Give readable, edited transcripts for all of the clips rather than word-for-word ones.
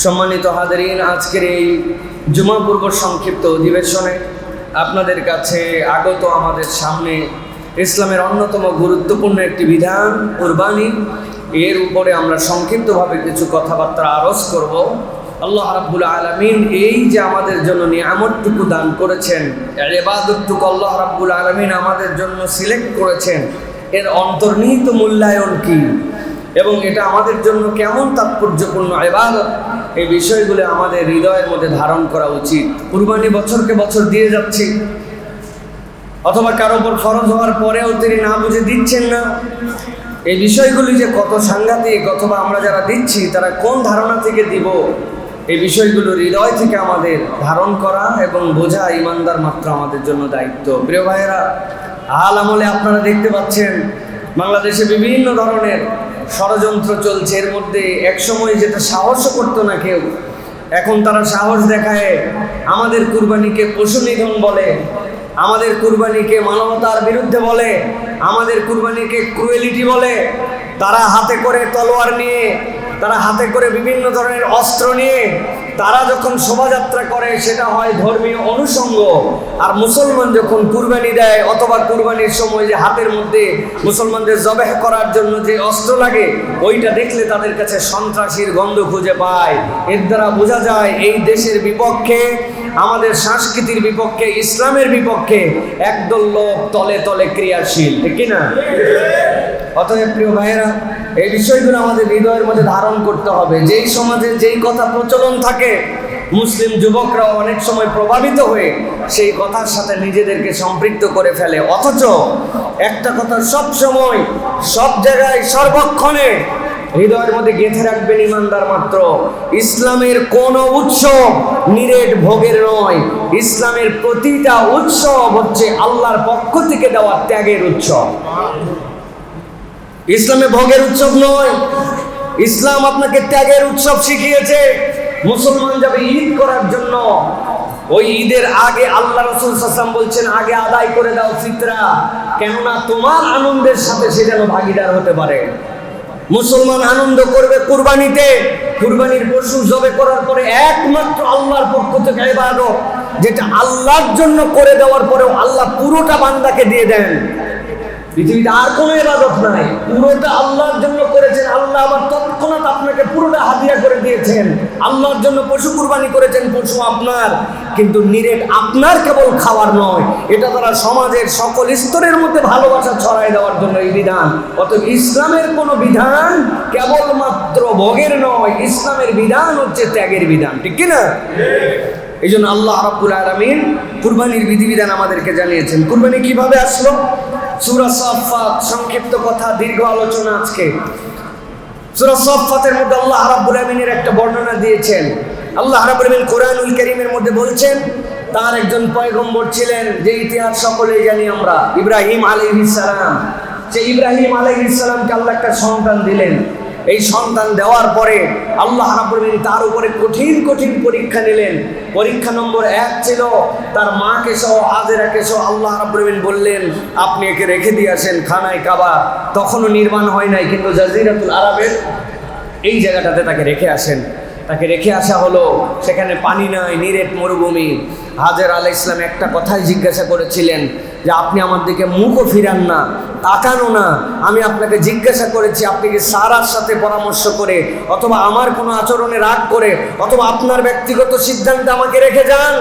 সম্মানিত হাজরিন, আজকের এই জুমা পূর্ব সংক্ষিপ্ত অধিবেশনে আপনাদের কাছে আগত আমাদের সামনে ইসলামের অন্যতম গুরুত্বপূর্ণ একটি বিধান কুরবানি। এর উপরে আমরা সংক্ষিপ্তভাবে কিছু কথাবার্তা আরজ করব। আল্লাহ রাব্বুল আলামিন এই যে আমাদের জন্য নিয়ামতটুকু দান করেছেন, ইবাদতটুকু আল্লাহ রাব্বুল আলামিন আমাদের জন্য সিলেক্ট করেছেন, এর অন্তর্নিহিত মূল্যায়ন কি এবং এটা আমাদের জন্য কেমন তাৎপর্যপূর্ণ ইবাদত, এই বিষয়গুলো আমাদের হৃদয়ের মধ্যে ধারণ করা উচিত। কুরবানি বছরকে বছর দিয়ে যাচ্ছি, অথবা কারো উপর ফরজ হওয়ার পরেও তিনি না বুঝে দিচ্ছেন না। এই বিষয়গুলি যে কত সাংঘাতিক, অথবা আমরা যারা দিচ্ছি তারা কোন ধারণা থেকে দিব, এই বিষয়গুলো হৃদয় থেকে আমাদের ধারণ করা এবং বোঝা ইমানদার মাত্র আমাদের জন্য দায়িত্ব। প্রিয় ভাইয়েরা, হাল আমলে আপনারা দেখতে পাচ্ছেন বাংলাদেশে বিভিন্ন ধরনের ষড়যন্ত্র চলছে। এর মধ্যে একসময় যেটা সাহসও করতো না কেউ, এখন তারা সাহস দেখায় আমাদের কুরবানিকে পশু নিধন বলে, আমাদের কুরবানিকে মানবতার বিরুদ্ধে বলে, আমাদের কুরবানিকে ক্রুয়েলিটি বলে। তারা হাতে করে তলোয়ার নিয়ে, তারা হাতে করে বিভিন্ন ধরনের অস্ত্র নিয়ে তারা যখন শোভাযাত্রা করে সেটা হয় ধর্মীয় অনুষঙ্গ। আর মুসলমান যখন কুরবানি দেয়, অথবা কুরবানির সময় যে হাতের মধ্যে মুসলমানদের জবেহ করার জন্য যে অস্ত্র লাগে, ওইটা দেখলে তাদের কাছে সন্ত্রাসীর গন্ধ খুঁজে পায়। এর দ্বারা বোঝা যায় এই দেশের বিপক্ষে, আমাদের সংস্কৃতির বিপক্ষে, ইসলামের বিপক্ষে একদল লোক তলে তলে ক্রিয়াশীল, ঠিক কিনা? অতএব প্রিয় ভাইয়েরা, এই বিষয়গুলো আমাদের হৃদয়ের মধ্যে ধারণ করতে হবে। যেই সমাজে যেই কথা প্রচলন থাকে, মুসলিম যুবকরাও অনেক সময় প্রভাবিত হয়ে সেই কথার সাথে নিজেদেরকে সম্পৃক্ত করে ফেলে। অথচ একটা কথা সব সময়, সব জায়গায়, সর্বক্ষণে হৃদয়ের মধ্যে গেঁথে রাখবেন ইমানদার মাত্র, ইসলামের কোন উৎসব নিরেট ভোগের নয়। ইসলামের প্রতিটা উৎসব হচ্ছে আল্লাহর পক্ষ থেকে দেওয়া ত্যাগের উৎসব। ইসলামে ভোগের উৎসব নয়, ইসলাম আপনাকে ত্যাগের উৎসব শিখিয়েছে। মুসলমান যাবে ঈদ করার জন্য, ওই ঈদের আগে আল্লাহ রাসূল সাল্লাল্লাহু আলাইহি ওয়াসাল্লাম বলছেন আগে আদায় করে দাও ফিতরা, কেননা তোমার আনন্দের সাথে সে যেন ভাগীদার হতে পারে। মুসলমান আনন্দ করবে কুরবানিতে, কুরবানির পশু জবে করার পরে একমাত্র আল্লাহর পক্ষ থেকে ইবাদত, যেটা আল্লাহর জন্য করে দেওয়ার পরেও আল্লাহ পুরোটা বান্দাকে দিয়ে দেন। পৃথিবীতে আর কোনো ইবাদত নাই, পুরোটা আল্লাহর জন্য করেছেন। আল্লাহ আবার তৎক্ষণাৎ আপনাকে পুরোটা হাদিয়া করে দিয়েছেন। আল্লাহর জন্য পশু কুরবানি করেছেন, পশু আপনার, কিন্তু নিরেট আপনার কেবল খাওয়ার নয়, এটা তারা সমাজের সকল স্তরের মধ্যে ভালোবাসা ছড়াই দেওয়ার জন্য এই বিধান। অতএব ইসলামের কোনো বিধান কেবলমাত্র ভোগের নয়, ইসলামের বিধান হচ্ছে ত্যাগের বিধান, ঠিক কিনা? এই জন্য আল্লাহ রাব্বুল আলামিন কুরবানির বিধিবিধান আমাদেরকে জানিয়েছেন। কুরবানি কিভাবে আসলো? সূরা সাফফাত, সংক্ষিপ্ত কথা, দীর্ঘ আলোচনা আজকে। সূরা সাফফাতের মধ্যে আল্লাহ রাব্বুল আলামিনের একটা বর্ণনা দিয়েছেন। আল্লাহ রাব্বুল আলামিন কোরআনুল কারীমের মধ্যে বলছেন তার একজন পয়গম্বর ছিলেন, যে ইতিহাস সকলেই জানি আমরা, ইব্রাহিম আলাইহিস সালাম। সেই ইব্রাহিম আলাইহিস সালামকে আল্লাহ একটা সন্তান দিলেন। এই সন্তান দেওয়ার পরে আল্লাহ রাব্বুল আলামিন তার উপরে কঠিন কঠিন পরীক্ষা নিলেন। পরীক্ষা নম্বর 1 ছিল তার মাকে সহ, হাজেরাকে সহ। আল্লাহ রাব্বুল আলামিন বললেন আপনি একে রেখে দিয়ে আসেন খানায় কাবা। তখনও নির্মাণ হয় নাই, কিন্তু জাজিরাতুল আরবের এই জায়গাটাতে তাকে রেখে আসেন। তাকে রেখে আসা হলো, সেখানে পানি নাই, নিরেট মরুভূমি। হাজেরা আলাইহিস সালাম একটা কথাই জিজ্ঞাসা করেছিলেন যে আপনি আমার দিকে মুখও ফিরান না, তাকানো না। আমি আপনাকে জিজ্ঞাসা করেছি আপনি কি সারার সাথে পরামর্শ করে, অথবা আমার কোনো আচরণে রাগ করে, অথবা আপনার ব্যক্তিগত সিদ্ধান্তে আমাকে রেখে যান?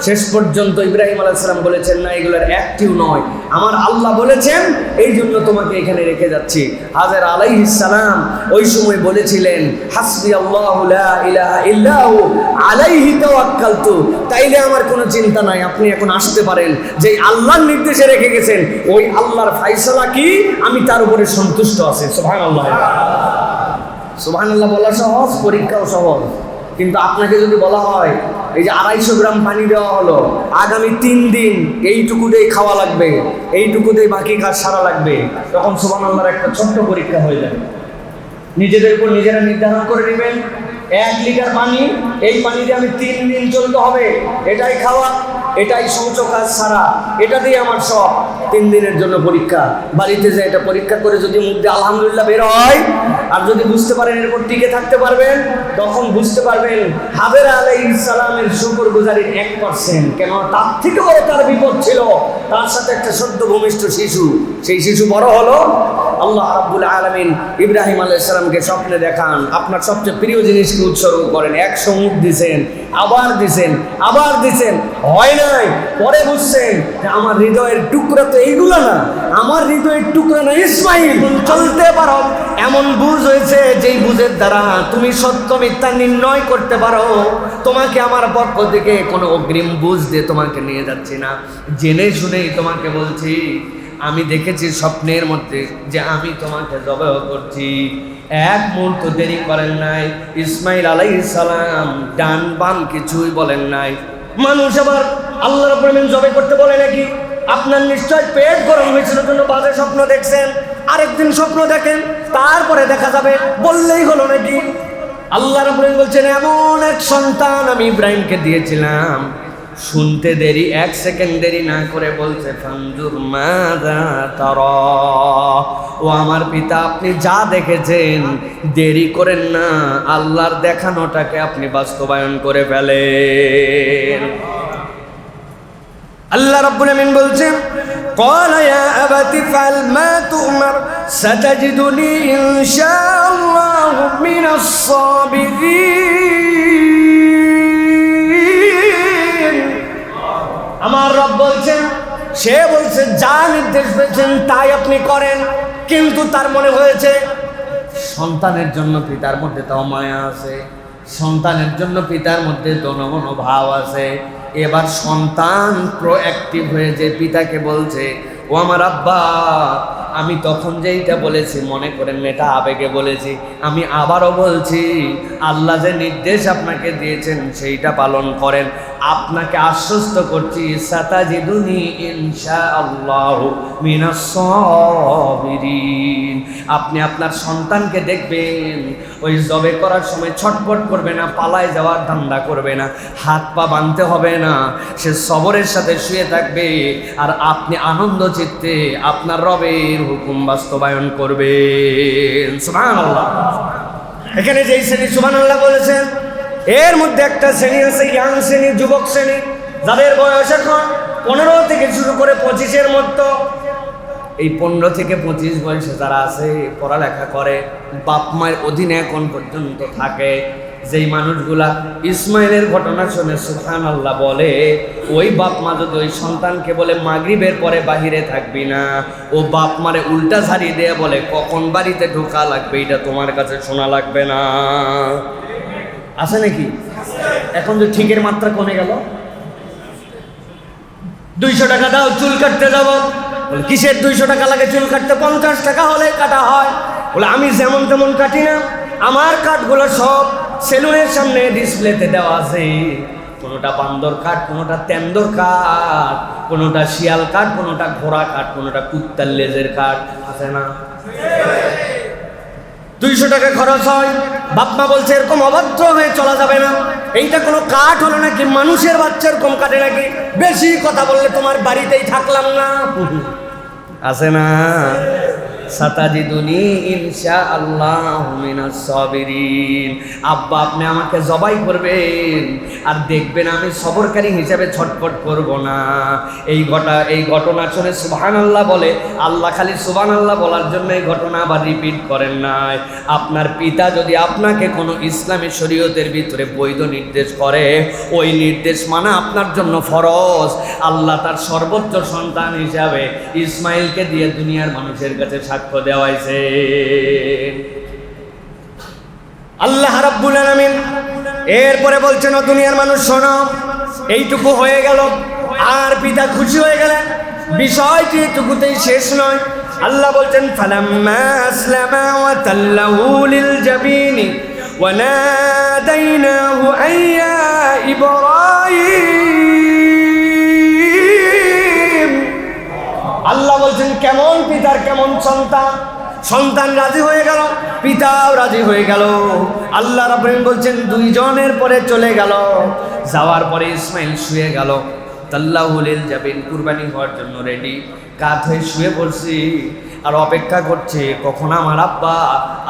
শেষ পর্যন্ত ইব্রাহিম আলাইহিস সালাম বলেছেন না, এগুলোর একটিও নয়, আমার আল্লাহ বলেছেন এই জন্য তোমাকে এখানে রেখে যাচ্ছি। হাজেরা আলাইহিস সালাম ওই সময় বলেছিলেন হাসবি আল্লাহু লা ইলাহা ইল্লাহু আলাইহি তাওয়াক্কালতু, তাইলে আমার কোনো চিন্তা নাই, আপনি এখন আসতে পারেন। যে আল্লাহর নির্দেশে রেখে গেছেন, ওই আল্লাহর ফায়সালা কি, আমি তার উপরে সন্তুষ্ট আছি। সুবহানাল্লাহ। সুবহানাল্লাহ বলা সহজ, পরীক্ষাও সহজ। কিন্তু আপনাকে যদি বলা হয় এই যে 250 গ্রাম পানি দেওয়া হলো, আগামী 3 দিন এইটুকুতেই খাওয়া লাগবে, এইটুকুতেই বাকি কাজ সারা লাগবে, তখন সুবহানাল্লাহর একটা ছোট্ট পরীক্ষা হয়ে যাবে। নিজেদের উপর নিজেরা নির্ধারণ করে নেবেন 1 লিটার পানি, এই পানি দিয়ে আমি 3 দিন চলতে হবে, এটাই খাওয়া। এটাই সূচকাজ ছাড়া, এটা দিয়ে আমার সব। 3 দিনের জন্য পরীক্ষা, বাড়িতে যে এটা পরীক্ষা করে যদি মুখ দিয়ে আলহামদুলিল্লাহ বের হয়, আর যদি বুঝতে পারেন এরপর টিকে থাকতে পারবেন, তখন বুঝতে পারবেন হাবের আলাইহিস সালামের শুকরগুজারির 1%। কেন তার থেকে বড় তার বিপদ ছিল, তার সাথে একটা সদ্য ভূমিষ্ঠ শিশু। সেই শিশু বড় হলো, আল্লাহ রাব্বুল আলামিন ইব্রাহিম আলাইহিস সালামকে স্বপ্নে দেখান, আপনার সবচেয়ে প্রিয় জিনিসকে উৎসর্গ করেন। 100 মুখ দিছেন, আবার দিছেন, আবার দিছেন, হয় নাই। পরে বুঝছেন যে আমার হৃদয়ের টুকরা তো এইগুলো না, আমার হৃদয়ের টুকরা না ইসমাইল। চলতে পারো এমন বুঝ হয়েছে, যেই বুঝের দ্বারা তুমি সত্য মিথ্যা নির্ণয় করতে পারো। তোমাকে আমার পক্ষ থেকে কোনো অগ্রিম বুঝ দিয়ে তোমাকে নিয়ে যাচ্ছি না, জেনে শুনেই তোমাকে বলছি। আমি দেখেছি স্বপ্নের মধ্যে যে আমি তোমাকে জবাই করছি। 1 মুহূর্ত দেরি করেন নাই ইসমাইল আলাইহিস সালাম, ডান বাম কিছুই বলেন নাই। মানুষ আবার আল্লাহ রাব্বুল আলামিন জবাই করতে বলে নাকি? আপনার নিশ্চয় পেট গরম হয়েছিল জন্য বাজে স্বপ্ন দেখছেন, আরেকদিন স্বপ্ন দেখেন, তারপরে দেখা যাবে, বললেই হলো নাকি? আল্লাহ রাব্বুল আলামিন বলছেন এমন এক সন্তান আমি ইব্রাহিমকে দিয়েছিলাম। শুনতে দেরি, 1 সেকেন্ড দেরি না করে বলছে ফানজুর মাযা তারা, ও আমার পিতা আপনি যা দেখেছেন দেরি করেন না, আল্লাহর দেখানোটাকে আপনি বাস্তবায়ন করে ফেলেন। আল্লাহ রাব্বুল আমিন বলছেন ক্বালা ইয়া আবাতি ফাল মা তু'মার সাতাজিদুনি ইনশাআল্লাহু মিনাস সাবিরিন। আমার রব বলছেন, সে বলছে যা নির্দেশ পেয়েছেন তাই আপনি করেন। কিন্তু তার মনে হয়েছে সন্তানের জন্য পিতার মধ্যে তাও মায়া আছে, সন্তানের জন্য পিতার মধ্যে দনমন ভাব আছে। এবার সন্তান প্রোঅ্যাক্টিভ হয়ে যে পিতাকে বলছে, ও আমার আব্বা, আমি তখন যেইটা বলেছি মনে করেন এটা আবেগে বলেছি, আমি আবারও বলছি আল্লাহ যে নির্দেশ আপনাকে দিয়েছেন সেইটা পালন করেন। আপনাকে আশ্বস্ত করছি সাতাজিদুনি ইনশাআল্লাহু মিনাস সাবিরিন। আপনি আপনার সন্তানকে দেখবেন ওই জবে করার সময় ছটফট করবে না, পালায় যাওয়ার ধান্দা করবে না, হাত পা বাঁধতে হবে না, সে সবরের সাথে শুয়ে থাকবে, আর আপনি আনন্দ চিত্তে আপনার রবের হুকুম বাস্তবায়ন করবেন। সুবহানাল্লাহ। এখানে যেই শ্রেণী সুবহানাল্লাহ বলেছেন, এর মধ্যে একটা শ্রেণী আছে ইয়াং শ্রেণী, যুবক শ্রেণী, যাদের বয়স এখন 15 থেকে শুরু করে 25-এর মতো। এই 15 থেকে 25 বয়সে যারা আছে, পড়ালেখা করে, বাপ মায়ের অধীনে এখন পর্যন্ত থাকে, যেই মানুষগুলা ইসমাইলের ঘটনা শুনে সুবহানাল্লাহ বলে, ওই বাপ মা যদি ওই সন্তানকে বলে মাগরিবের পরে বাহিরে থাকবি না, ও বাপ মারে উল্টা ঝাড়িয়ে দিয়ে বলে কখন বাড়িতে ঢোকা লাগবে এটা তোমার কাছে শোনা লাগবে না। আছে নাকি? এখন যে ঠিকের মাত্রা কমে গেল। 200 টাকা দাও চুল কাটতে যাব, বলে কিসের 200 টাকা লাগে চুল কাটতে? 50 টাকা হলে কাটা হয়। বলে আমি যেমন তেমন কাটি না, আমার কাঠগুলো সব সেলুনের সামনে ডিসপ্লেতে দেওয়া আছে। কোনোটা বান্দর কাঠ, কোনোটা তেন্দর কাঠ, কোনোটা শিয়াল কাঠ, কোনোটা ঘোড়া কাঠ, কোনোটা কুত্তার লেজের কাঠ। আছে না? 200 টাকা খরচ হয়। বাপমা বলছে এরকম অভদ্র হয়ে চলা যাবে না, এইটা কোনো কাঠ হলো নাকি? মানুষের বাচ্চার কম কাটে নাকি? বেশি কথা বললে তোমার বাড়িতেই থাকলাম না। আছে না? সাতাজিদুনি ইনশাআল্লাহু মিনাস সাবিরিন। আব্বা আপনি আমাকে জবাই করবেন, আর দেখবেন আমি সবরকারী হিসেবে ছটফট করব না। এই ঘটনা শুনে সুবহানাল্লাহ বলে, আল্লাহ খালি সুবহানাল্লাহ বলার জন্য এই ঘটনা আবার রিপিট করেন নাই। আপনার পিতা যদি আপনাকে কোনো ইসলামী শরীয়তের ভিতরে বৈধ নির্দেশ করে, ওই নির্দেশ মানা আপনার জন্য ফরজ। আল্লাহ তার সর্বোচ্চ সন্তান হিসাবে ইসমাইলকে দিয়ে দুনিয়ার মানুষের কাছে সাক্ষ্য দেওয়াইছে। আল্লাহ রাব্বুল আলামিন এরপরে বলছেন, ও দুনিয়ার মানুষ শোনো, এইটুকু হয়ে গেল আর পিতা খুশি হয়ে গেলেন। বিষয়টি এটুকুতেই শেষ নয়। আল্লাহ বলছেন ফালাম্মা আসলামা ওয়া তাল্লাহু লিল জাবিনি ওয়া নাদাইনাহু আইয়া ইব্রাহিম। আল্লাহ বলছেন কেমন পিতার কেমন সন্তান। সন্তান রাজি হয়ে গেল, পিতাও রাজি হয়ে গেল। আল্লাহ রাব্বুল আলামিন বলছেন দুইজনের পরে চলে গেল। যাওয়ার পরে ইসমাইল শুয়ে গেল। তাল্লাহুলিল যাবেন, কুরবানি হওয়ার জন্য রেডি, কাত হয়ে শুয়ে পড়ছি আর অপেক্ষা করছে কখন আমার আব্বা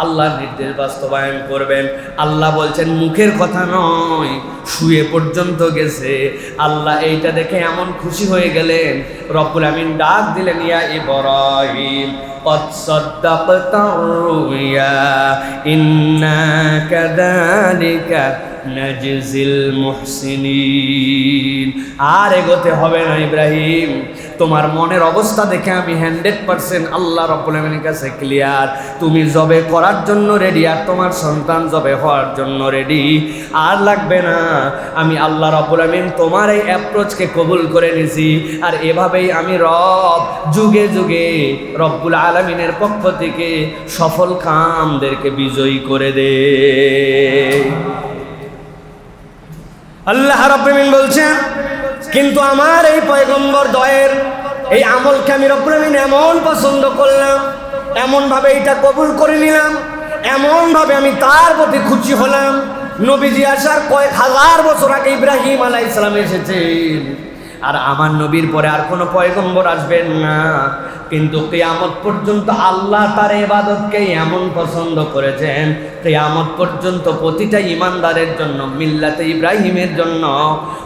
আল্লাহর নির্দেশ বাস্তবায়ন করবেন। আল্লাহ বলছেন মুখের কথা নয়, শুয়ে পর্যন্ত গেছে। আল্লাহ এইটা দেখে এমন খুশি হয়ে গেলেন, রব্বুল আমিন ডাক দিলেন, ইয়া ইব্রাহিম قد صدقت الرؤيا إنا كذلك نجزي المحسنين। আর এগোতে হবে না ইব্রাহিম, তোমার মনের অবস্থা দেখে আমি 100% আল্লাহ রাব্বুল আমিনের কাছে ক্লিয়ার। তুমি জবে করার জন্য রেডি, আর তোমার সন্তান জবে হওয়ার জন্য রেডি। আর লাগবে না, আমি আল্লাহ রাব্বুল আমিন তোমার এই অ্যাপ্রোচকে কবুল করে নিছি। আর এভাবেই আমি রব যুগে যুগে রব্বুল আলামিনের পক্ষ থেকে সফল কামদেরকে বিজয়ী করে দে। আল্লাহ রাব্বুল আমিন বলছেন, কিন্তু আমার এই পয়গম্বর দয়ের এই আমলকে আমি রব্বুল আমিন এমন পছন্দ করলাম, এমনভাবে এটা কবুল করে নিলাম, এমনভাবে আমি তার প্রতি খুশি হলাম। নবীজি আসার কয়েক হাজার বছর আগে ইব্রাহিম আলাইহিস সালাম এসেছেন, আর আমার নবীর পরে আর কোনো পয়গম্বর আসবেন না। কিন্তু কিয়ামত পর্যন্ত আল্লাহ তার ইবাদতকে এমন পছন্দ করেছেন, কিয়ামত পর্যন্ত প্রতিটা ঈমানদারের জন্য, মিল্লাতে ইব্রাহিমের জন্য,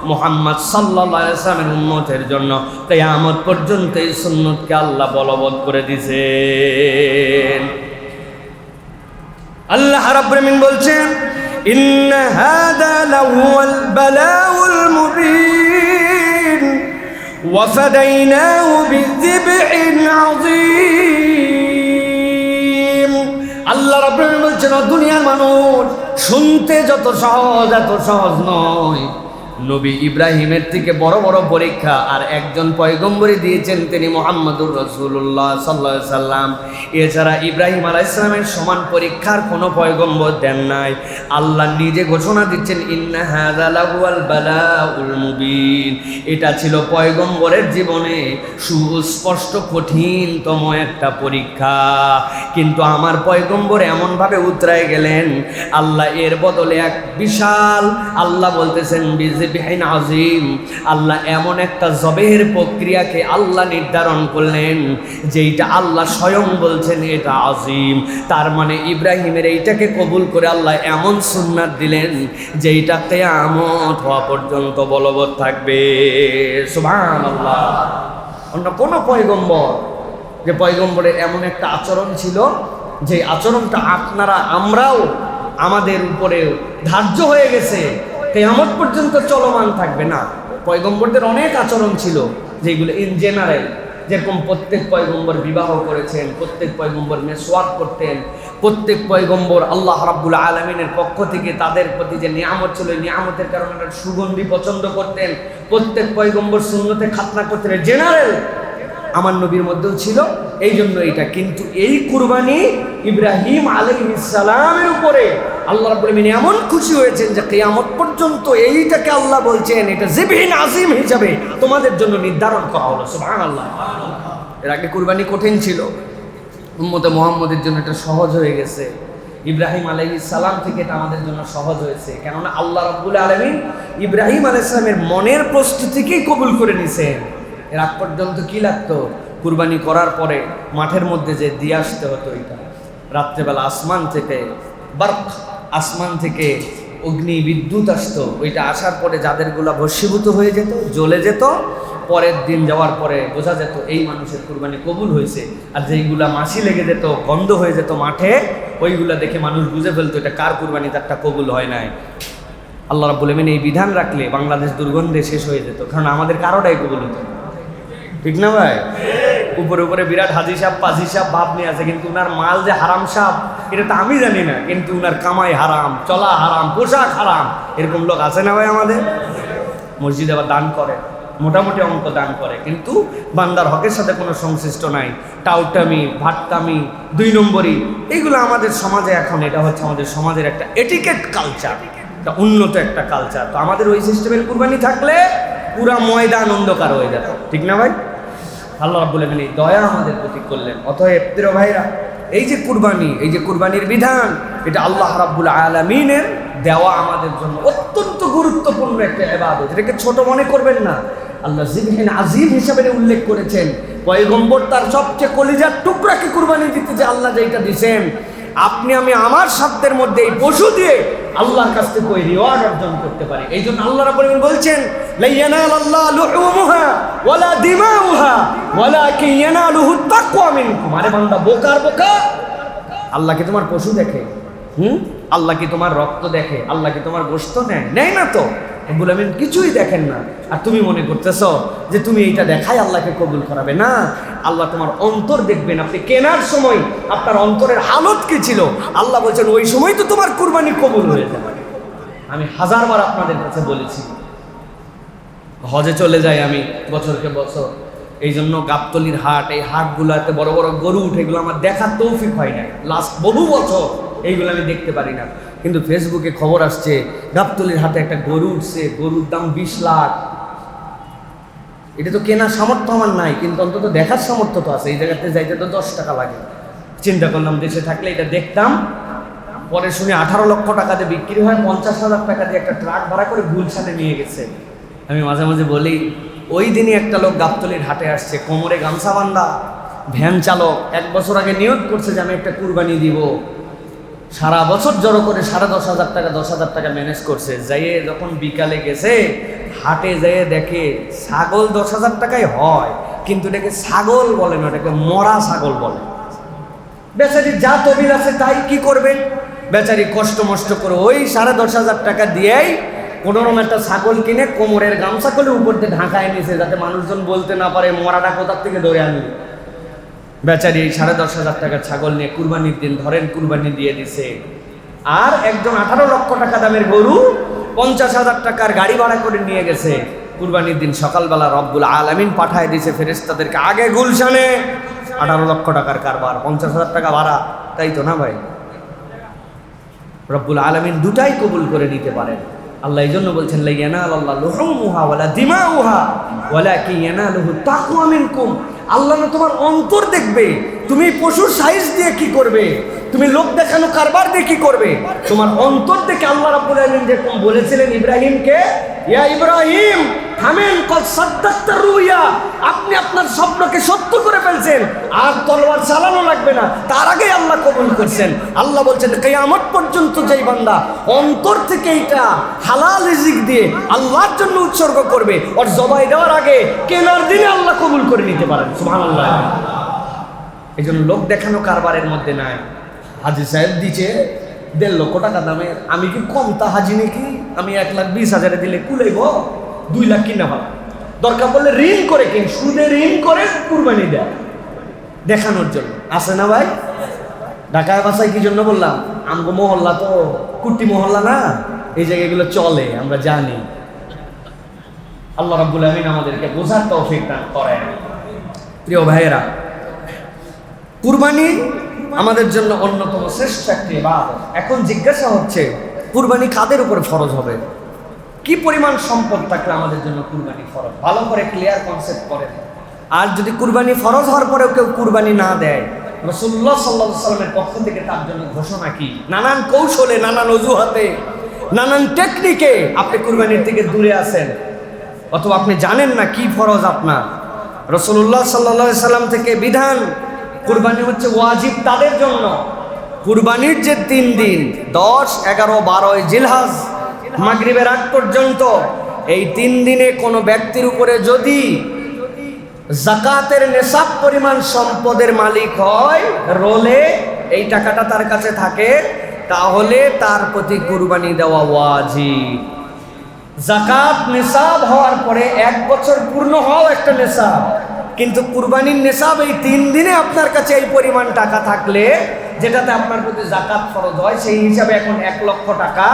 মুহাম্মদ সাল্লাল্লাহু আলাইহি ওয়াসাল্লামের উম্মতের জন্য কিয়ামত পর্যন্ত এই সুন্নতকে আল্লাহ বলবৎ করে দিয়েছেন। আল্লাহ রাব্বুল আমিন বলছেন, ইন্না হাযা লাহুয়াল বালাউল মুবিন وفديناه بذبح عظيم। আল্লাহ রাব্বুল আলামিন বলছেন, দুনিয়ার মানুষ শুনতে যত সহজ এত সহজ নয়। নবী ইব্রাহিমের থেকে বড় বড় পরীক্ষা আর একজন পয়গম্বরই দিয়েছেন, তিনি মুহাম্মদুর রাসূলুল্লাহ সাল্লাল্লাহু আলাইহি সাল্লাম। এছাড়া ইব্রাহিম আলাইহিস সালামের সমান পরীক্ষার কোনো পয়গম্বর দেন নাই। আল্লাহ নিজে ঘোষণা দিচ্ছেন, ইন্না হাযা লাহুয়াল বালাউল মুবিন। এটা ছিল পয়গম্বরের জীবনে সুস্পষ্ট কঠিনতম একটা পরীক্ষা। কিন্তু আমার পয়গম্বর এমনভাবে উতরায় গেলেন, আল্লাহ এর বদলে এক বিশাল, আল্লাহ বলতেছেন বিজবিহিন আযীম, আল্লাহ এমন একটা জবেহের প্রক্রিয়াকে আল্লাহ নির্ধারণ করলেন যেইটা আল্লাহ স্বয়ং বলছেন এটা আযীম। তার মানে ইব্রাহিমের এইটাকে কবুল করে আল্লাহ এমন সুন্নাত দিলেন যেইটা কিয়ামত হওয়া পর্যন্ত বলবৎ থাকবে। সুবহানাল্লাহ। অন্য কোন পয়গম্বর, যে পয়গম্বরের এমন একটা আচরণ ছিল যে আচরণটা আমরাও আমাদের উপরে ধার্য হয়ে গেছে, কিয়ামত পর্যন্ত চলমান থাকবে না। পয়গম্বরদের অনেক আচরণ ছিল যেগুলো ইন জেনারেল, যেরকম প্রত্যেক পয়গম্বর বিবাহ করেছেন, প্রত্যেক পয়গম্বর মেসওয়াক করতেন, প্রত্যেক পয়গম্বর আল্লাহ রাব্বুল আলামিনের পক্ষ থেকে তাদের প্রতি যে নিয়ামত ছিল, নিয়ামতের কারণে একটা সুগন্ধি পছন্দ করতেন, প্রত্যেক পয়গম্বর সুন্নতে খাতনা করতেন, জেনারেল আমার নবীর মধ্যেও ছিল। এই জন্য এটা, কিন্তু এই কুরবানি ইব্রাহিম আলাইহিস সালামের উপরে আল্লাহ রাব্বুল আমিন এমন খুশি হয়েছেন যে কিয়ামত পর্যন্ত এইটাকে আল্লাহ বলছেন এটা জিবহিন আযীম হিসাবে তোমাদের জন্য নির্ধারণ করা হলো। সুবহানাল্লাহ। এর আগে কুরবানি কঠিন ছিল, উম্মতে মুহাম্মদের জন্য এটা সহজ হয়ে গেছে। ইব্রাহিম আলাইহিস সালাম থেকে এটা আমাদের জন্য সহজ হয়েছে, কেননা আল্লাহ রাব্বুল আলামিন ইব্রাহিম আলাইহিস সালামের মনের প্রস্তুতিকেই কবুল করে নিছেন। এর আগ পর্যন্ত কি লাগতো? কুরবানি করার পরে মাঠের মধ্যে যে দিয়ে আসতে হতো, এটা রাত্রেবেলা আসমান থেকে আসমান থেকে অগ্নি বিদ্যুৎ আসতো, ওইটা আসার পরে যাদেরগুলা ভস্মীভূত হয়ে যেত, জ্বলে যেত, পরের দিন যাওয়ার পরে বোঝা যেত এই মানুষের কুরবানি কবুল হয়েছে। আর যেইগুলা মাছি লেগে যেত, গন্ধ হয়ে যেত মাঠে, ওইগুলা দেখে মানুষ বুঝে ফেলতো এটা কার কুরবানি, তারটা কবুল হয় নাই। আল্লাহ রাব্বুল আমিন এই বিধান রাখলে বাংলাদেশ দুর্গন্ধে শেষ হয়ে যেত, কারণ আমাদের কারোটাই কবুল হতো না। ঠিক না ভাই? উপরে উপরে বিরাট হাজি সাহেব পাজি সাহেব ভাব নিয়ে আছে, কিন্তু উনার মাল যে হারাম সাহেব এটা তো আমি জানি না, কিন্তু উনার কামাই হারাম, চলা হারাম, পোশাক হারাম, এরকম লোক আছে না ভাই আমাদের? মসজিদে আবার দান করে, মোটামুটি অঙ্ক দান করে, কিন্তু বান্দার হকের সাথে কোনো সংশ্লিষ্ট নাই। টাউটামি, ভাট্টামি, 2 নম্বরই, এইগুলো আমাদের সমাজে এখন, এটা হচ্ছে আমাদের সমাজের একটা এটিকেট কালচার, একটা উন্নত একটা কালচার। তো আমাদের ওই সিস্টেমের কুরবানি থাকলে পুরা ময়দান অন্ধকার হয়ে যেত। ঠিক না ভাই? আল্লাহ রাব্বুল আমিন দয়া আমাদের প্রতি করলেন। অতএব প্রিয় ভাইরা, এই যে কুরবানি, এই যে কুরবানির বিধান, এটা আল্লাহ রাব্বুল আলামিনের দেওয়া আমাদের জন্য অত্যন্ত গুরুত্বপূর্ণ একটা ইবাদত। এটাকে ছোট মনে করবেন না। আল্লাহ জিবহিন আজিম হিসাবে উল্লেখ করেছেন। পয়গম্বর তার সবচেয়ে কলিজার টুকরাকে কুরবানি দিতে যে আল্লাহ যেটা দিয়েছেন, আপনি আমি আমার সাধ্যের মধ্যে এই পশু দিয়ে আল্লাহর কাছ থেকে ওই রিওয়ার্ড অর্জন করতে পারি। এই জন্য আল্লাহ রাব্বুল আলামিন বলছেন, লা ইয়ানালাল্লাহু লুহুমুহা ওয়ালা দিমাউহা ওয়ালাকিন ইয়ানালুহু তাকওয়া মিনকুম। আরে বান্দা, বোকার বোকা, আল্লাহ কি তোমার পশু দেখে? আল্লাহ কি তোমার রক্ত দেখে? আল্লাহ কি তোমার গোশত নেয় না তো। রব্বুল আমিন কিছুই দেখেন না, আর তুমি মনে করতেছো যে তুমি এইটা দেখাই আল্লাহকে কবুল করাবে। না, আল্লাহ তোমার অন্তর দেখবেন। আপনি কেনার সময় আপনার অন্তরের হালত কি ছিল, আল্লাহ বলছেন ওই সময় তো তোমার কুরবানি কবুল হয়ে যাবে। আমি হাজারবার আপনাদের কাছে বলেছি, হজে চলে যাই আমি বছরকে বছর, এই জন্য গাবতলির হাট, এই হাটগুলোতে বড় বড় গরু উঠে, এগুলো আমার দেখার তৌফিক হয় না। লাস্ট বহু বছর এইগুলো আমি দেখতে পারি না, কিন্তু ফেসবুকে খবর আসছে গাবতলির হাটে একটা গরু উঠছে, গরুর দাম 20 লাখ। এটা তো কেনার সামর্থ্য আমার নাই, কিন্তু অন্তত দেখার সামর্থ্য তো আছে। এই জায়গাতে যাইতে তো 10 টাকা লাগে। চিন্তা করলাম দেশে থাকলে এটা দেখতাম। পরে শুনে 18 লক্ষ টাকা দিয়ে বিক্রি হয়, 50,000 টাকা দিয়ে একটা ট্রাক ভাড়া করে গুলশানে নিয়ে গেছে। আমি মাঝে মাঝে বলি, ওই দিনই একটা লোক গাবতলির হাটে আসছে, কোমরে গামছা বান্ধা, ভ্যান চালক, 1 বছর আগে নিয়ত করছে যে আমি একটা কুরবানি দিব। সারা বছর জড়ো করে 10,500 টাকা 10,000 টাকা ম্যানেজ করছে। যাইয়ে যখন বিকালে গেছে হাটে, যাইয়ে দেখে ছাগল 10,000 টাকায় হয়, কিন্তু এটাকে ছাগল বলে না, এটাকে মরা ছাগল বলে। বেচারি যা তবিল আছে তাই কি করবে, বেচারি কষ্ট মষ্ট করে ওই 10,500 টাকা দিয়েই কোনোরকম একটা ছাগল কিনে কোমরের গামছা করে উপর দিয়ে ঢাকায় নিয়েছে, যাতে মানুষজন বলতে না পারে মরাটা কোথার থেকে ধরে আনবে। বেচারি 10,500 টাকার ছাগল নিয়ে কুরবানির দিন ধরেন কুরবানি দিয়ে দিছে। আর একজন 18 লক্ষ টাকা দামের গরু 50,000 টাকার গাড়ি ভাড়া করে নিয়ে গেছে। কুরবানির দিন সকালবেলা রব্বুল আলামিন পাঠায় দিয়েছে ফেরেশতাদেরকে, আগে গুলশানে 18 লক্ষ টাকার কারবার, 50,000 টাকা ভাড়া, তাই তো না ভাই? রব্বুল আলামিন দুটাই কবুল করে নিতে পারেন। আল্লাহ এই জন্য বলছেন, লা ইয়ানালাল্লাহু লুহুমুহা ওয়ালা দিমাউহা ওয়ালাকিন ইয়ানালুহু তাকওয়া মিনকুম। আল্লাহ না তোমার অন্তর দেখবে, তুমি পশুর সাইজ দিয়ে কি করবে, তুমি লোক দেখানো কারবার দিয়ে কি করবে, তোমার অন্তর দেখে আল্লাহ রাব্বুল আলামিন যেরকম বলেছিলেন ইব্রাহিমকে, ইয়া ইব্রাহিম থামেন, কদ সাদ্দাকতা রুইয়া, আপনি আপনার স্বপ্নকে সত্য করে ফেলছেন, আর তলোয়ার চালানো লাগবে না। তার আগে আল্লাহ কবুল করছেন। আল্লাহ বলছেন কিয়ামত পর্যন্ত যেই বান্দা অন্তর থেকে এইটা হালাল রিজিক দিয়ে আল্লাহর জন্য উৎসর্গ করবে, ওর জবাই দেওয়ার আগে কেনার দিনে আল্লাহ কবুল করে নিতে পারেন। সুবহানাল্লাহ। এই জন্য লোক দেখানো কারবারের মধ্যে নাই। হাজি সাহেব দিচ্ছে 1.5 লক্ষ টাকা দামের, আমি কি কম তা হাজি নাকি? আমি 1,20,000 দিলে কুলাইব? 2 লাখ কিনা ভালো, দরকার পড়লে ঋণ করে কিন, সুদে ঋণ করে কুরবানি দেয় দেখানোর জন্য। আছে না ভাই? ঢাকায় বাসায় কি জন্য বললাম, আমগো মহল্লা তো কুটি মহল্লা না, এই জায়গাগুলো চলে, আমরা জানি। আল্লাহ রাব্বুল আমিন আমাদেরকে বোঝার তৌফিক দান করেন। প্রিয় ভাইয়েরা, কুরবানি আমাদের জন্য অন্যতম শ্রেষ্ঠ একটি ইবাদত। এখন জিজ্ঞাসা হচ্ছে, কুরবানি কাদের উপর ফরজ হবে? কি পরিমাণ সম্পদ থাকলে আমাদের জন্য কুরবানি ফরজ? ভালো করে ক্লিয়ার কনসেপ্ট করেন। আর যদি কুরবানি ফরজ হওয়ার পরেও কেউ কুরবানি না দেয়, রাসূলুল্লাহ সাল্লাল্লাহু আলাইহি ওয়াসাল্লামের পক্ষ থেকে তার জন্য ঘোষণা কি? নানান কৌশলে, নানান অজুহাতে, নানান টেকনিকে আপনি কুরবানির থেকে দূরে আছেন, অথবা আপনি জানেন না কি ফরজ আপনার। রাসূলুল্লাহ সাল্লাল্লাহু আলাইহি ওয়াসাল্লাম থেকে বিধান, কুরবানি হচ্ছে ওয়াজিব তাদের জন্য। কুরবানির যে 3 দিন 10, 11, 12 জিলহজ মাগরিবের আগ পর্যন্ত, এই 3 দিনে কোনো ব্যক্তির উপরে যদি যাকাতের নেশাব পরিমাণ সম্পদের মালিক হয়, রোলে এই টাকাটা তার কাছে থাকে, তাহলে তার প্রতি কুরবানি দেওয়া ওয়াজিব। যাকাত নেশাব হওয়ার পরে 1 বছর পূর্ণ হওয়াও একটা নেশাব, কিন্তু কুরবানির নেশাব এই 3 দিনে আপনার কাছে এই পরিমাণ টাকা থাকলে, যেটাতে আপনার প্রতি যাকাত ফরজ হয়, সেই হিসাবে এখন 1 লক্ষ টাকা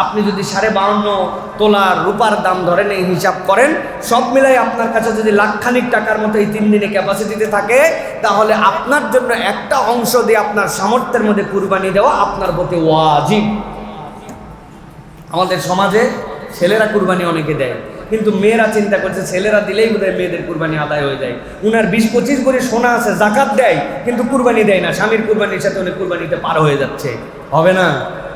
আপনি যদি 52.5 তোলার রূপার দাম ধরেন, এই হিসাব করেন, সব মিলাই আপনার কাছে যদি লাখখানিক টাকার মতো এই 3 দিনে ক্যাপাসিটিতে থাকে, তাহলে আপনার জন্য একটা অংশ দিয়ে আপনার সামর্থ্যের মধ্যে কুরবানি দেওয়া আপনার প্রতি ওয়াজিব। আমাদের সমাজে ছেলেরা কুরবানি অনেকে দেয়, কিন্তু মেয়েরা চিন্তা করছে ছেলেরা দিলেই বোধহয় মেয়েদের কুরবানি আদায় হয়ে যায়। উনার 20-25 ভরি সোনা আছে, যাকাত দেয়, কিন্তু কুরবানি দেয় না। স্বামীর কুরবানির সাথে উনি কুরবানিতে পার হয়ে যাচ্ছে। হবে না?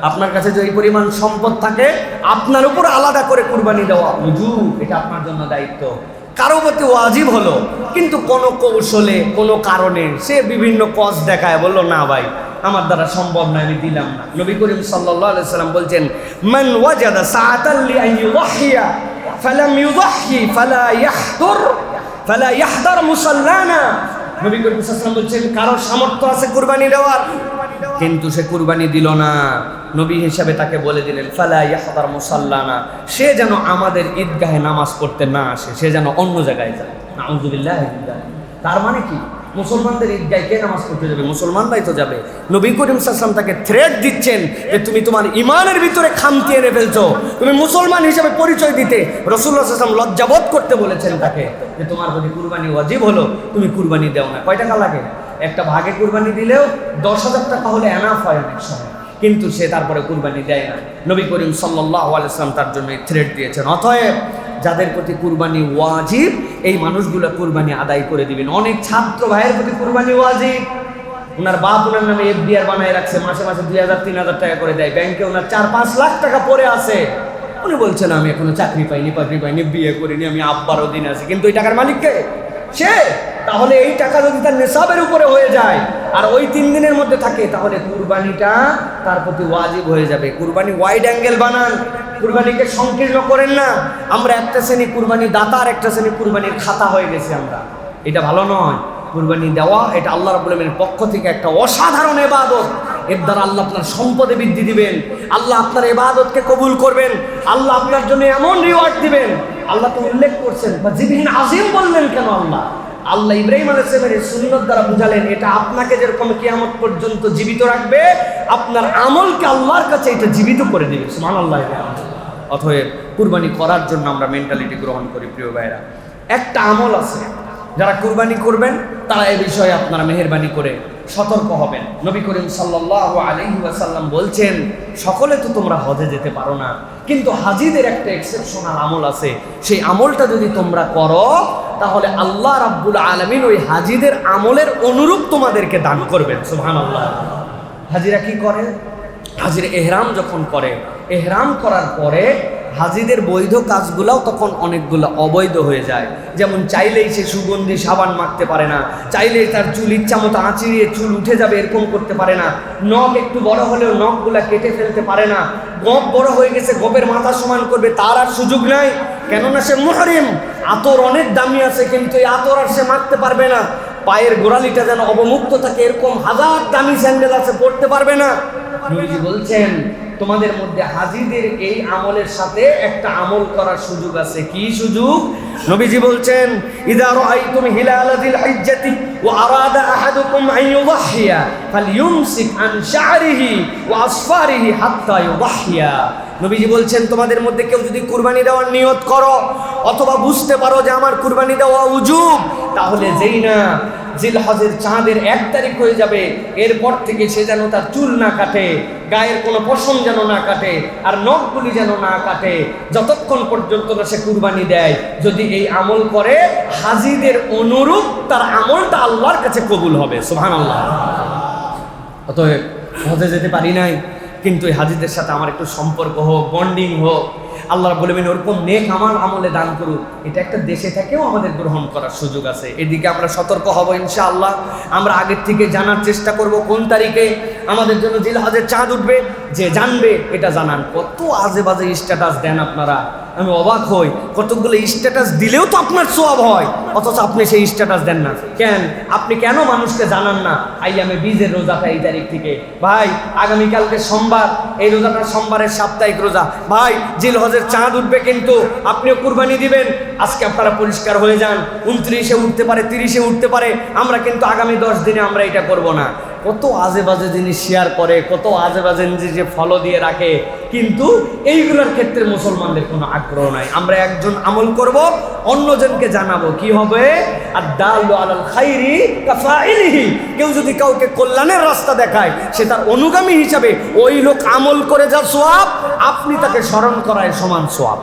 আপনার কাছে যে এই পরিমাণ সম্পদ থাকে, আপনার উপর আলাদা করে কুরবানি দেওয়া উজু, এটা আপনার জন্য দায়িত্ব। কারো প্রতি ওয়াজিব হলো, কিন্তু কোনো কৌশলে কোনো কারণে সে বিভিন্ন কজ দেখায়, বললো না ভাই আমার দ্বারা সম্ভব না, আমি দিলাম না। নবী করিম সাল্লাল্লাহু আলাইহি সাল্লাম বলছেন, মান ওয়াজাদা সাআতান লিআন ইউযহিয়া ফালাম ইউযহি ফালা ইয়াহদার মুসাল্লানা। নবী করিম সাল্লাল্লাহু আলাইহি ওয়াসাল্লাম বলছেন, কারো সামর্থ্য আছে কুরবানি দেওয়ার, কিন্তু সে কুরবানি দিল না, নবী হিসাবে তাকে বলে দিলেন ফালা ইয়াহদার মুসাল্লানা, সে যেন আমাদের ঈদগাহে নামাজ পড়তে না আসে, সে যেন অন্য জায়গায় যায়। নাউযুবিল্লাহ। তার মানে কি, মুসলমানদের ঈদগাহে কে নামাজ পড়তে যাবে? মুসলমানরাই তো যাবে। নবী করিম সাল্লাল্লাহু আলাইহি ওয়াসাল্লাম তাকে থ্রেট দিচ্ছেন যে তুমি তোমার ঈমানের ভিতরে খামতি এনে ফেলছো, তুমি মুসলমান হিসেবে পরিচয় দিতে রাসূলুল্লাহ সাল্লাল্লাহু আলাইহি ওয়াসাল্লাম লজ্জাবোধ করতে বলেছেন তাকে যে তোমার প্রতি কুরবানি ওয়াজিব হলো, তুমি কুরবানি দাও না। কয় টাকা লাগে? একটা ভাগে কুরবানি দিলেও 10,000 টাকা হলে এনাফ হয় অনেক সময়, কিন্তু সে তারপরে কুরবানি দেয় না। নবী করিম সাল্লাল্লাহু আলাইহি ওয়াসাল্লাম তার জন্য থ্রেট দিয়েছেন। অতএব যাদের প্রতি কুরবানি ওয়াজিব, এই মানুষগুলো কুরবানি আদায় করে দিবেন। অনেক ছাত্র ভাইয়ের প্রতি কুরবানি ওয়াজিব, ওনার বাপ ওনার নামে এফডিআর বানায় রাখছে, মাসে মাসে 2,000-3,000 টাকা করে দেয়, ব্যাংকে ওনার 4-5 লাখ টাকা পড়ে আছে। উনি বলছেন আমি এখনো চাকরি পাইনি, বিয়ে করিনি, আমি আব্বার অধীনে আছি, কিন্তু ওই টাকার মালিক কে? সে। তাহলে এই টাকা যদি তার নেশাবের উপরে হয়ে যায় আর ওই 3 দিনের মধ্যে থাকে, তাহলে কুরবানিটা তার প্রতি ওয়াজিব হয়ে যাবে। কুরবানি ওয়াইড অ্যাঙ্গেল বানান, কুরবানিকে সংকীর্ণ করেন না। আমরা একটা শ্রেণী কুরবানি দাতা আর একটা শ্রেণী কুরবানির খাতা হয়ে গেছি আমরা, এটা ভালো নয়। কুরবানি দেওয়া এটা আল্লাহ রাব্বুল আলামিনের পক্ষ থেকে একটা অসাধারণ ইবাদত। এর দ্বারা আল্লাহ আপনার সম্পদে বৃদ্ধি দিবেন, আল্লাহ আপনার ইবাদতকে কবুল করবেন, আল্লাহ আপনার জন্য এমন রিওয়ার্ড দিবেন। আল্লাহ তো উল্লেখ করছেন, বা জিবরিল আজিম বললেন কেন? আল্লাহ ইব্রাহিম আলাইহিস সালামের সুন্নাত দ্বারা বুঝালেন, এটা আপনাকে যেরকম কিয়ামত পর্যন্ত জীবিত রাখবে, আপনার আমলকে আল্লাহর কাছে এটা জীবিত করে দিবে। সুবহানাল্লাহ। অতএব কুরবানি করার জন্য আমরা মেন্টালিটি গ্রহণ করি। প্রিয় ভাইরা, একটা আমল আছে, যারা কুরবানি করবেন তারা এই বিষয়ে আপনারা মেহেরবানি করে সতর্ক হবেন। নবী করিম সাল্লাল্লাহু আলাইহি ওয়াসাল্লাম বলছেন, সকলে তো তোমরা হজে যেতে পারো না, কিন্তু হাজিদের একটা এক্সেপশনাল আমল আছে, সেই আমলটা যদি তোমরা করো তাহলে আল্লাহ রাব্বুল আলামিন ওই হাজিদের আমলের অনুরূপ তোমাদেরকে দান করবেন। সুবহানাল্লাহ। হাজিরা কি করে? হাজির এহরাম যখন করে, এহরাম করার পরে হাজিদের বৈধ কাজগুলোও তখন অনেকগুলো অবৈধ হয়ে যায়। যেমন চাইলেই সে সুগন্ধি সাবান মাখতে পারে না, চাইলেই তার চুল ইচ্ছা মতো আঁচিড়িয়ে চুল উঠে যাবে এরকম করতে পারে না, নখ একটু বড় হলেও নখগুলা কেটে ফেলতে পারে না, গোপ বড় হয়ে গেছে গোপের মাথা সমান করবে তার আর সুযোগ নাই, কেননা সে মুহরিম। আতর অনেক দামি আছে, কিন্তু এই আতর আর সে মাখতে পারবে না। পায়ের গোড়ালিটা যেন অবমুক্ত থাকে এরকম হাজার দামি স্যান্ডেল আছে, পড়তে পারবে না। নবীজি বলছেন, তোমাদের মধ্যে হাজিদের এই আমলের সাথে একটা আমল করার সুযোগ আছে। কি সুযোগ? নবীজি বলছেন, ইযা রাআইতুম হিলালা যিল হিজ্জাতি ওয়া আরাদা আহাদুকুম আন ইউযহিয়া ফালইউমসিক আন শা'রিহি ওয়া আসফারিহি হাত্তা ইউযহিয়া। নবীজি বলছেন, তোমাদের মধ্যে কেউ যদি কুরবানি দেওয়ার নিয়ত করো অথবা বুঝতে পারো যে আমার কুরবানি দেওয়া উজুব, তাহলে যেই না জিলহজের চাঁদের 1 তারিখ হয়ে যাবে, এরপর থেকে সে যেন তার চুল না কাটে, গায়ের কোনো পশম যেন না কাটে, আর নখগুলি যেন না কাটে, যতক্ষণ পর্যন্ত না সে কুরবানি দেয়। যদি এই আমল করে হাজিদের অনুরূপ তার আমলটা আল্লাহর কাছে কবুল হবে। সুবহানাল্লাহ। অতএব হজে যেতে পারি নাই, কিন্তু এই হাজিদের সাথে আমার একটু সম্পর্ক হোক, বন্ডিং হোক, আল্লাহ বলবেন ওরকম নেক আমার আমলে দান করুক। এটা একটা দেশে থেকেও আমাদের গ্রহণ করার সুযোগ আছে। এদিকে আমরা সতর্ক হব ইনশাআল্লাহ। আমরা আগের থেকে জানার চেষ্টা করব কোন তারিখে আমাদের জন্য জিলহজের চাঁদ উঠবে। যে জানবে এটা জানান। কত আজে বাজে স্ট্যাটাস দেন আপনারা, আমি অবাক হই। কতগুলো স্ট্যাটাস দিলেও তো আপনার সওয়াব হয়, অথচ আপনি সেই স্ট্যাটাস দেন না কেন? আপনি কেন মানুষকে জানান না আইয়ামে বীজের রোজাটা এই তারিখ থেকে? ভাই আগামীকালকে সোমবার, এই রোজাটা সোমবারের সাপ্তাহিক রোজা। ভাই জিলহজের চাঁদ উঠবে, কিন্তু আপনিও কুরবানি দিবেন। আজকে আপনারা পরিষ্কার হয়ে যান, 29-এ উঠতে পারে, 30-এ উঠতে পারে। আমরা কিন্তু আগামী 10 দিনে আমরা এটা করব না। কত আজে বাজে জিনিস শেয়ার করে, কত আজে বাজে নিজে ফলো দিয়ে রাখে, কিন্তু এইগুলোর ক্ষেত্রে মুসলমানদের কোনো আগ্রহ নাই। আমরা একজন আমল করব, অন্যজনকে জানাবো। কি হবে? আদ-দাল্লু আলাল খাইরি কাফাইলিহি। কেউ যদি কাউকে কল্যাণের রাস্তা দেখায়, সে তার অনুগামী হিসাবে ওই লোক আমল করে যা সওয়াব, আপনি তাকে স্মরণ করায় সমান সওয়াব।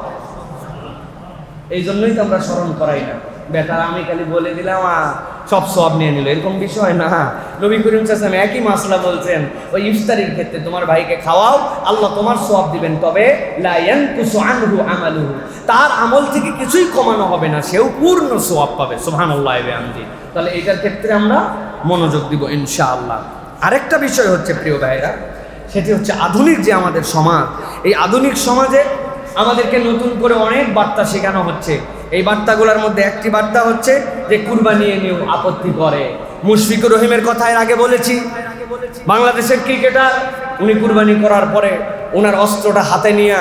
এই জন্যই তো আমরা স্মরণ করাই না। বেটা আমি খালি বলে দিলাম সব সওয়াব নিয়ে নিল, এরকম বিষয় না। নবী করিম সাল্লাল্লাহু আলাইহি ওয়াসাল্লাম একই মাসলা বলছেন, ওই ইফতারির ক্ষেত্রে তোমার ভাইকে খাওয়াও, আল্লাহ তোমার সওয়াব দিবেন, তবে লা ইয়ানকুসু আনহু আমালুহু, তার আমল থেকে কিছুই কমানো হবে না, সেও পূর্ণ সওয়াব পাবে। সুবহানাল্লাহি ওয়া বিহামদিহি। তাহলে এটার ক্ষেত্রে আমরা মনোযোগ দিব ইনশাআল্লাহ। আরেকটা বিষয় হচ্ছে প্রিয় ভাইরা, সেটি হচ্ছে আধুনিক যে আমাদের সমাজ, এই আধুনিক সমাজে আমাদেরকে নতুন করে অনেক বার্তা শেখানো হচ্ছে। এই বার্তাগুলোর মধ্যে একটি বার্তা হচ্ছে যে কুরবানি নিয়েও আপত্তি করে। মুশফিকুর রহিমের কথা এর আগে বলেছি, বাংলাদেশের ক্রিকেটার, উনি কুরবানি করার পরে ওনার অস্ত্রটা হাতে নিয়ে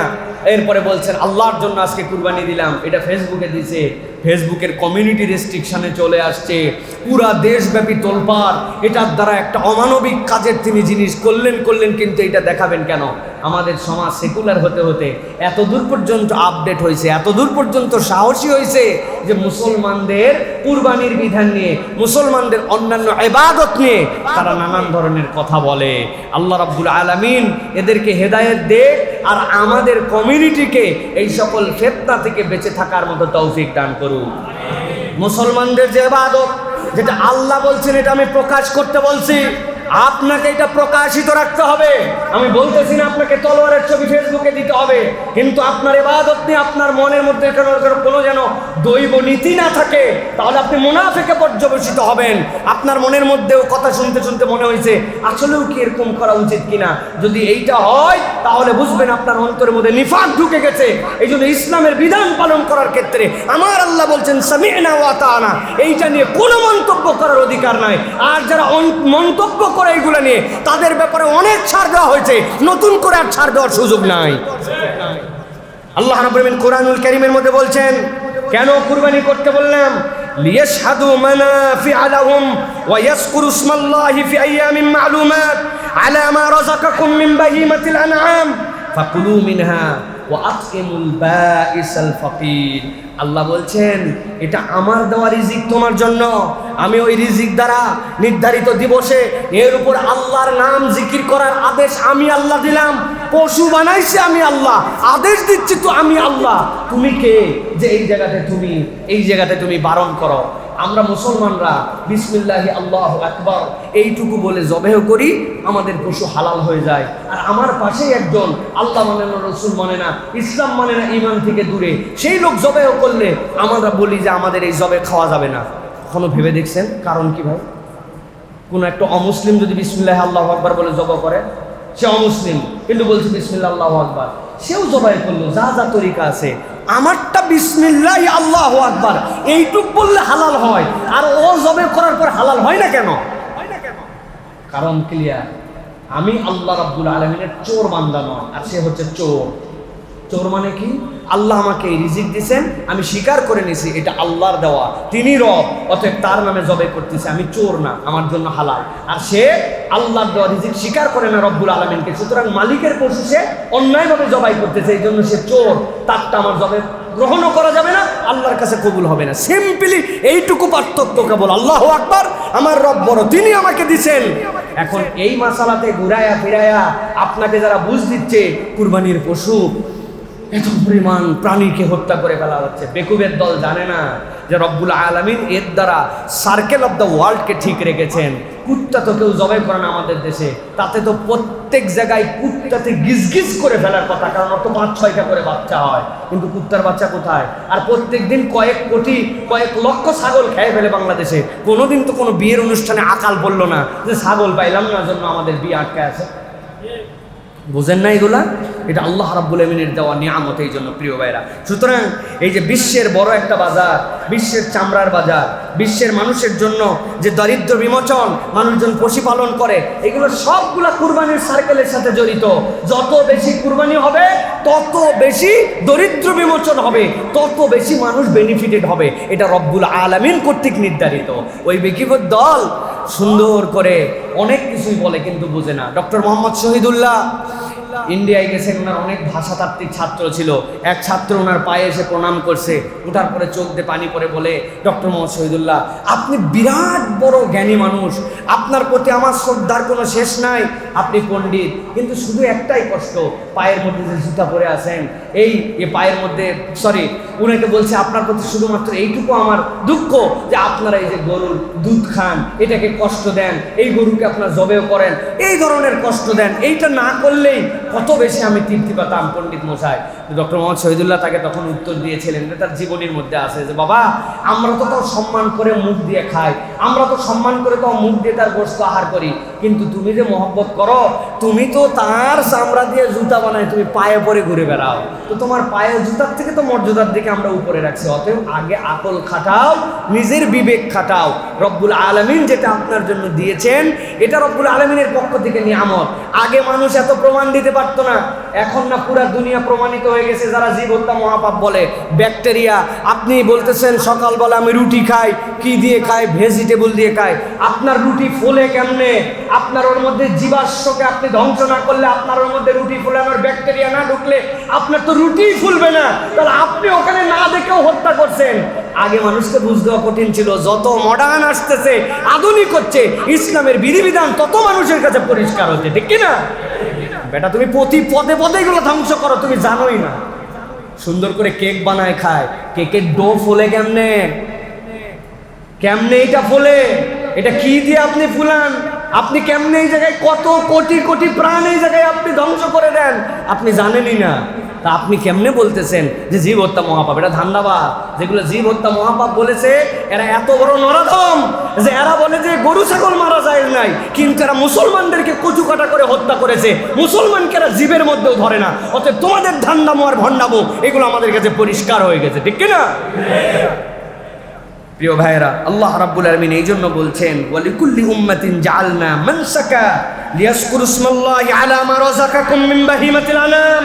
এরপরে বলছেন আল্লাহর জন্য আজকে কুরবানি দিলাম, এটা ফেসবুকে দিছে। ফেসবুকের কমিউনিটি রেস্ট্রিকশনে চলে আসছে, পুরা দেশব্যাপী তোলপাড়। এটার দ্বারা একটা অমানবিক কাজের তিনি জিনিস করলেন, কিন্তু এটা দেখাবেন কেন? আমাদের সমাজ সেকুলার হতে হতে এত দূর পর্যন্ত আপডেট হয়েছে, এত দূর পর্যন্ত সাহসী হয়েছে যে মুসলমানদের কুরবানির বিধান নিয়ে, মুসলমানদের অন্যান্য ইবাদত নিয়ে তারা নানান ধরনের কথা বলে। আল্লাহ রাব্বুল আলামিন এদেরকে হেদায়েত দে, আর আমাদের কমিউনিটিকে এই সকল ফিতনা থেকে বেঁচে থাকার মতো তৌফিক দান করুন। মুসলমানদের যে ইবাদত, যেটা আল্লাহ বলছেন এটা আমি প্রকাশ করতে বলছি, আপনাকে এটা প্রকাশিত রাখতে হবে। আমি বলতেছি না আপনাকে তলোয়ারের ছবি ফেসবুকে দিতে হবে, কিন্তু আপনার ইবাদত নিয়ে আপনার মনের মধ্যে কোনো যেন দৈব নীতি না থাকে, তাহলে আপনি মুনাফিকে পর্যবেসিত হবেন। আপনার মনের মধ্যেও কথা শুনতে শুনতে মনে হয়েছে আসলেও কি এরকম করা উচিত কিনা, যদি এইটা হয় তাহলে বুঝবেন আপনার অন্তরের মধ্যে নিফাক ঢুকে গেছে। এই জন্য ইসলামের বিধান পালন করার ক্ষেত্রে আমার আল্লাহ বলছেন সামি'না ওয়া আতা'না, এইটা নিয়ে কোনো মন্তব্য করার অধিকার নাই। আর যারা মন্তব্য করে এইগুলো নিয়ে, তাদের ব্যাপারে অনেক ছাড় দেওয়া হয়েছে, নতুন করে আর ছাড় দেওয়ার সুযোগ নাই। আল্লাহ রাব্বুল আলামিন কোরআনুল কারীমের মধ্যে বলছেন, কেন কুরবানি করতে বললাম? লিয়াশহাদু মানাফিআ লাহুম ওয়া ইয়াযকুরু ইসমাল্লাহি ফি আইয়ামিন মা'লুমাত আলা মা রাযাকাকুম মিন বাহিমাতিল আনআম ফাকুলু মিনহা ওয়া আত'ইমুল বাঈসাল ফাকির। আল্লাহ বলছেন এটা আমার দেওয়া রিজিক তোমার জন্য, আমি ওই রিজিক দ্বারা নির্ধারিত দিবসে এর উপর আল্লাহর নাম জিকির করার আদেশ আমি আল্লাহ দিলাম। পশু বানাইছে আমি আল্লাহ, আদেশ দিচ্ছি তো আমি আল্লাহ। তুমি কে যে এই জায়গাতে তুমি বারণ করো? আমরা মুসলমানরা বিসমিল্লাহি আল্লাহু আকবার এইটুকু বলে জবেহ করি, আমাদের পশু হালাল হয়ে যায়। আর আমার পাশেই একজন আল্লাহ মানে না, রসুল মানে না, ইসলাম মানে না, ঈমান থেকে দূরে, সেই লোক জবেহ করলে আমরা বলি যে আমাদের এই জবে খাওয়া যাবে না। কখনো ভেবে দেখছেন কারণ কি ভাই? কোন একটা অমুসলিম যদি বিসমিল্লাহি আল্লাহু আকবার বলে জবাই করে, সে অমুসলিম কিন্তু বলছে বিসমিল্লাহি আল্লাহু আকবার, সেও জবাই করলো, যা যা তরিকা আছে। আমারটা বিসমিল্লাহি আল্লাহু আকবার এইটুক বললে হালাল হয়, আর ও জবাই করার পর হালাল হয় না কেন? কারণ ক্লিয়ার, আমি আল্লাহ রাব্বুল আলামিনের চোর বান্দা নয়, আর সে হচ্ছে চোর। চোর মানে কি? আল্লাহ আমাকে এই রিজিক দিয়েছেন, আমি স্বীকার করে নিছি এটা আল্লাহর দেওয়া, তিনি রব, অতএব তার নামে জবাই করতেছে, আমি চোর না, আমার জন্য হালাল। আর সে আল্লাহর দেওয়া রিজিক স্বীকার করে না রব্বুল আলামিনকে, সুতরাং মালিকের পশু সে অন্যায়ভাবে জবাই করতেছে, এই জন্য সে চোর, তারটা আমার জবাই গ্রহণও করা যাবে না, আল্লাহর কাছে কবুল হবে না। সিম্পলি এইটুকু পার্থক্য কেবল। আল্লাহু আকবার, আমার রব বড়, তিনি আমাকে দিছেন। এখন এই মাসালাতে ঘুরায়া ফিরায়া আপনাকে যারা বুঝ দিচ্ছে কুরবানির পশু এত পরিমাণ প্রাণীকে হত্যা করে ফেলা হচ্ছে, বেকুবের দল জানে না যে রব্বুল আলামিন এর দ্বারা সার্কেল অফ দ্য ওয়ার্ল্ডকে ঠিক রেখেছেন। কুত্তা তো কেউ জবাই করে না আমাদের দেশে, তাতে তো প্রত্যেক জায়গায় কুত্তাতে গিজ করে ফেলার কথা, কারণ ওর তো 5-6টা করে বাচ্চা হয়, কিন্তু কুত্তার বাচ্চা কোথায়? আর প্রত্যেক দিন কয়েক কোটি কয়েক লক্ষ ছাগল খেয়ে ফেলে বাংলাদেশে। কোনোদিন তো কোনো বিয়ের অনুষ্ঠানে আকাল পড়লো না যে ছাগল পাইলাম না জন্য আমাদের বিয়ে আটকে আছে। বুঝেন না এগুলা? এটা আল্লাহ রাব্বুল আলামিনের দেওয়া নিয়ামত। এই জন্য প্রিয় ভাইরা, সুতরাং এই যে বিশ্বের বড় একটা বাজার, বিশ্বের চামড়ার বাজার, বিশ্বের মানুষের জন্য যে দারিদ্র বিমোচন মানুষজন পশুপালন করে, এগুলো সবগুলা কুরবানির সার্কেলের সাথে জড়িত। যত বেশি কুরবানি হবে তত বেশি দরিদ্র বিমোচন হবে, তত বেশি মানুষ বেনিফিটেড হবে। এটা রব্বুল আলামিন কর্তৃক নির্ধারিত। ওই বেকিবুর দল সুন্দর করে অনেক কিছুই বলে কিন্তু বুঝে না। ডক্টর মোহাম্মদ শহীদুল্লাহ ইন্ডিয়ায় গেছেন, ওনার অনেক ভাষাতাত্ত্বিক ছাত্র ছিল। এক ছাত্র ওনার পায়ে এসে প্রণাম করছে, ওঠার পরে চোখ দিয়ে পানি পরে বলে, ডক্টর মোহাম্মদ শহীদুল্লাহ, আপনি বিরাট বড় জ্ঞানী মানুষ, আপনার প্রতি আমার শ্রদ্ধার কোনো শেষ নাই, আপনি পণ্ডিত, কিন্তু শুধু একটাই কষ্ট, পায়ের মধ্যে যে জুতা পরে আছেন, এই পায়ের মধ্যে উনাকে বলছে আপনার প্রতি শুধুমাত্র এইটুকু আমার দুঃখ যে আপনারা এই যে গরুর দুধ খান, এটাকে কষ্ট দেন, এই গরুকে আপনারা জবেও করেন, এই ধরনের কষ্ট দেন, এইটা না করলেই কত বেশি আমি তৃপ্তি পেতাম পণ্ডিত মশাই। ডক্টর মোহাম্মদ শহীদুল্লাহ তাকে তখন উত্তর দিয়েছিলেন, তার জীবনীর মধ্যে আছে যে বাবা, আমরা তো তাও সম্মান করে মুখ দিয়ে খাই, আমরা তো সম্মান করে তাও মুখ দিয়ে তার গোশত আহার করি, কিন্তু তুমি যে মহব্বত করো, তুমি তো তার চামড়া দিয়ে জুতা বানায় তুমি পায়ে পরে ঘুরে বেড়াও, তো তোমার পায়ে জুতার থেকে তো মর্যাদার দিকে আমরা উপরে রাখছি। অতএব আগে আকল খাটাও, নিজের বিবেক খাটাও। রব্বুল আলামিন যেটা আপনার জন্য দিয়েছেন, এটা রব্বুল আলামিনের পক্ষ থেকে নিয়ামত। আগে মানুষ এত প্রমাণ দিতে পারতো না, এখন না পুরা দুনিয়া প্রমাণিত হয়ে গেছে। যারা জীব হত্যা মহাপাপ বলে, ব্যাকটেরিয়া, আপনি বলতেছেন সকালবেলা আমি রুটি খাই, কি দিয়ে খাই? ভেজিটেবল দিয়ে খাই। আপনার রুটি ফোলে কেমনে? আপনার ওর মধ্যে জীবাশ্মকে আপনি ধ্বংস না করলে, আপনার ওর মধ্যে রুটি ফোলানোর ব্যাকটেরিয়া না ঢুকলে আপনার তো রুটিই ফুলবে না। তাহলে আপনি ওখানে না দেখেও হত্যা করছেন। আগে মানুষকে বুঝ দেওয়া কঠিন ছিল। যত মডার্ন আসতেছে, আধুনিক হচ্ছে, ইসলামের বিধিবিধান তত মানুষের কাছে পরিষ্কার হচ্ছে, ঠিক কিনা? বেটা, তুমি প্রতি পদে পদে এগুলো ধ্বংস করো, তুমি জানোই না। সুন্দর করে কেক বানায় খায়, কেকের ডো ফোলে কেমনে? কেমনে এটা ফোলে? এটা কি দিয়ে আপনি ফুলান? আপনি কেমনে এই জায়গায় কত কোটি কোটি প্রাণ এই জায়গায় আপনি ধ্বংস করে দেন, আপনি জানেনই না। তা আপনি কেমনে বলতেছেন যে জীব হত্যা মহাপাপ? এটা ধান্দাবাদ। যেগুলো জীব হত্যা মহাপাপ বলেছে, এরা এত বড় নরাধম যে এরা বলে যে গরু ছাগল মারা যায় নাই, কিন্তু এরা মুসলমানদেরকে কচু কাটা করে হত্যা করেছে, মুসলমানকে এরা জীবের মধ্যেও ধরে না। অতএব তোমাদের ধান্দামো আর ভণ্ডামো এগুলো আমাদের কাছে পরিষ্কার হয়ে গেছে, ঠিক কিনা? প্রিয় ভাইরা, আল্লাহ রাব্বুল আলামিন এই জন্য বলছেন, ওয়ালিকুল্লি উম্মাতিন জাআলনা মানসাকা লিয়াশকুরু ইসমাল্লাহি আলা মা রাযাকাকুম মিন বাহিমাতিল আনাম।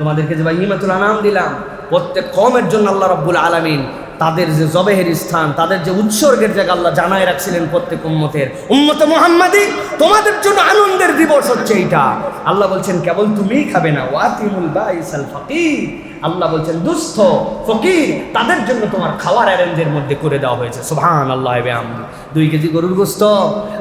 তোমাদেরকে যে বাহিমাতুল আনাম দিলাম, প্রত্যেক কওমের জন্য আল্লাহ রাব্বুল আলামিন তাদের যে জবেহের স্থান, তাদের যে উৎসর্গের জায়গা আল্লাহ জানায় রাখছিলেন প্রত্যেক উম্মতের। উম্মতে মুহাম্মাদি, তোমাদের জন্য আনন্দের দিবস হচ্ছে এইটা। আল্লাহ বলছেন কেবল তুমিই খাবে না, ওয়াতিমুল বাইসাল ফাকির। আল্লাহ বলছেন দুস্থ ফকির তাদের জন্য তোমার খাওয়ার অ্যারেঞ্জের মধ্যে করে দেওয়া হয়েছে। সুবহানাল্লাহ। 2 কেজি গরুর গোস্ত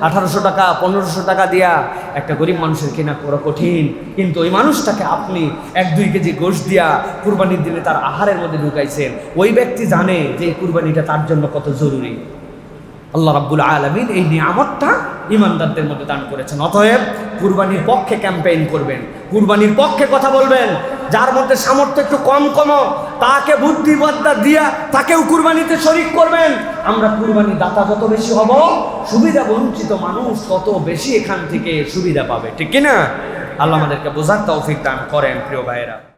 1800 টাকা 1500 টাকা দিয়া একটা গরিব মানুষের কেনা করা কঠিন, কিন্তু ওই মানুষটাকে আপনি 1-2 কেজি গোশত দিয়া কুরবানির দিনে তার আহারের মধ্যে ঢুকাইছেন। ওই ব্যক্তি জানে যে কুরবানিটা তার জন্য কত জরুরি। আল্লাহ রাব্বুল আলামিন এই নিয়ামতটা ইমানদারদের মধ্যে দান করেছেন। অতএব কুরবানির পক্ষে ক্যাম্পেইন করবেন, কুরবানির পক্ষে কথা বলবেন। যার মধ্যে সামর্থ্য একটু কম তাকে বুদ্ধিমত্তা দিয়া তাকেও কুরবানিতে শরীক করবেন। আমরা কুরবানি দাতা যত বেশি হব, সুবিধা বঞ্চিত মানুষ তত বেশি এখান থেকে সুবিধা পাবে, ঠিক কিনা? আল্লাহ আমাদেরকে বোঝার তৌফিক দান করেন। প্রিয় ভাইয়েরা।